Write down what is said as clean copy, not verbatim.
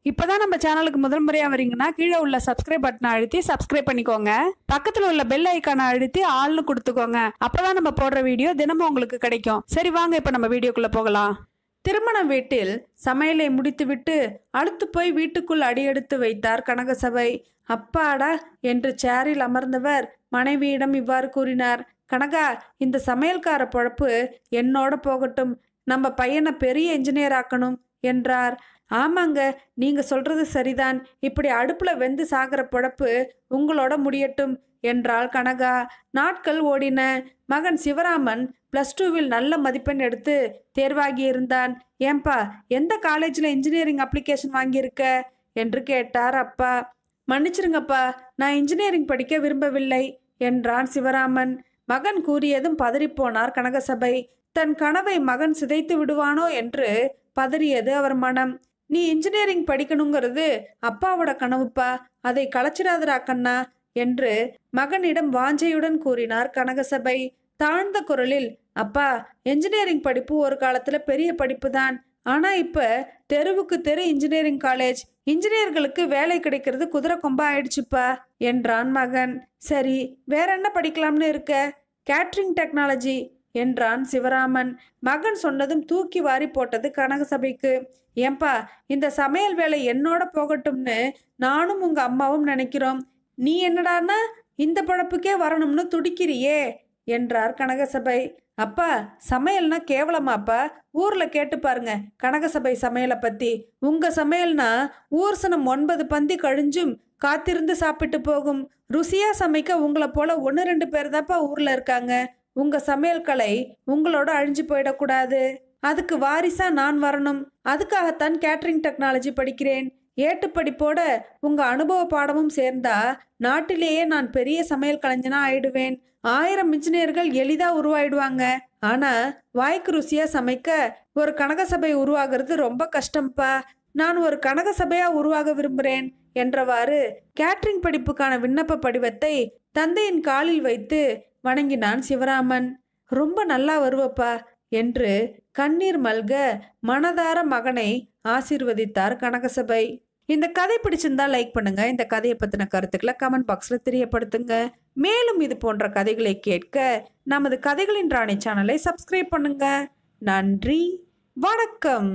இப்பதான் நம்ம சேனலுக்கு முதல் முறையா வரீங்கன்னா கீழே உள்ள சப்ஸ்கிரைப் பட்டனை அழுத்தி சப்ஸ்கிரைப் பண்ணிக்கோங்க. பக்கத்துல உள்ள பெல் ஐக்கானை அழுத்தி ஆல்னு கொடுத்துக்கோங்க. அப்பதான் நம்ம போடுற வீடியோ தினமும் உங்களுக்கு கிடைக்கும். சரி வாங்க இப்ப நம்ம வீடியோக்குள்ள போகலாம். திருமண வீட்டில் சமையலை முடித்துவிட்டு அழுத்து போய் வீட்டுக்குள் அடியெடுத்து வைத்தார் கனகசபை. அப்பாடா என்று சேரில் அமர்ந்தவர் மனைவியிடம் இவ்வாறு கூறினார். கனகா, இந்த சமையல்கார பொழப்பு என்னோட போகட்டும். நம்ம பையனை பெரிய இன்ஜினியர் ஆக்கணும் என்றார். ஆமாங்க, நீங்க சொல்றது சரிதான். இப்படி அடுப்புல வெந்து சாகிற பொழப்பு உங்களோட முடியட்டும் என்றாள் கனகா. நாட்கள் ஓடின. மகன் சிவராமன் +2வில் நல்ல மதிப்பெண் எடுத்து தேர்வாகி இருந்தான். ஏன்பா, எந்த காலேஜில் இன்ஜினியரிங் அப்ளிகேஷன் வாங்கியிருக்க என்று கேட்டார் அப்பா. மன்னிச்சிருங்கப்பா, நான் இன்ஜினியரிங் படிக்க விரும்பவில்லை என்றான் சிவராமன். மகன் கூறியதும் பதறிப்போனார் கனகசபை. தன் கனவை மகன் சிதைத்து விடுவானோ என்று பதறியது அவர் மனம். நீ இன்ஜினியரிங் படிக்கணுங்கிறது அப்பாவோட கனவுப்பா, அதை கலைச்சிடாதரா கண்ணா என்று மகனிடம் வாஞ்சையுடன் கூறினார் கனகசபை. தாழ்ந்த குரலில், அப்பா, என்ஜினியரிங் படிப்பு ஒரு காலத்துல பெரிய படிப்பு தான். ஆனா இப்ப தெருவுக்கு தெரு இன்ஜினியரிங் காலேஜ். இன்ஜினியர்களுக்கு வேலை கிடைக்கிறது குதிரை கொம்பா ஆயிடுச்சுப்பா என்றான் மகன். சரி, வேற என்ன படிக்கலாம்னு இருக்க? கேட்ரிங் டெக்னாலஜி என்றான் சிவராமன். மகன் சொன்னதும் தூக்கி வாரி போட்டது கனகசபைக்கு. ஏன்பா, இந்த சமையல் வேலை என்னோட போகட்டும்னு நானும் உங்க அம்மாவும் நினைக்கிறோம். நீ என்னடான்னா இந்த பழப்புக்கே வரணும்னு துடிக்கிறியே என்றார் கனகசபை. அப்பா, சமையல்னா கேவலமாப்பா? ஊர்ல கேட்டு பாருங்க கனகசபை சமையலை பத்தி. உங்க சமையல்னா ஊர்சனம் 9 பந்தி கழிஞ்சும் காத்திருந்து சாப்பிட்டு போகும். ருசியா சமைக்க உங்களை போல 1-2 பேர் தான்ப்பா ஊர்ல இருக்காங்க. உங்க சமையல் கலை உங்களோட அழிஞ்சு போயிடக்கூடாது. அதுக்கு வாரிசா நான் வரணும். அதுக்காகத்தான் கேட்ரிங் டெக்னாலஜி படிக்கிறேன். ஏட்டு படிப்போட உங்க அனுபவ பாடமும் சேர்ந்தா நாட்டிலேயே நான் பெரிய சமையல் கலைஞனா ஆயிடுவேன். 1000 இன்ஜினியர்கள் எளிதா உருவாயிடுவாங்க. ஆனா வாய்க்கு ருசியா சமைக்க ஒரு கனகசபை உருவாகிறது ரொம்ப கஷ்டம்ப்பா. நான் ஒரு கனகசபையா உருவாக விரும்புகிறேன் என்றவாறு கேட்ரிங் படிப்புக்கான விண்ணப்ப படிவத்தை தந்தையின் காலில் வைத்து வணங்கினான் சிவராமன். ரொம்ப நல்லா வருவப்பா என்று கண்ணீர் மல்க மனதார மகனை ஆசீர்வதித்தார் கனகசபை. இந்த கதை பிடிச்சிருந்தா லைக் பண்ணுங்க. இந்த கதையை பத்தின கருத்துக்களை கமெண்ட் பாக்ஸ்ல தெரியப்படுத்துங்க. மேலும் இது போன்ற கதைகளை கேட்க நமது கதைகளின் ராணி சேனலை சப்ஸ்கிரைப் பண்ணுங்க. நன்றி, வணக்கம்.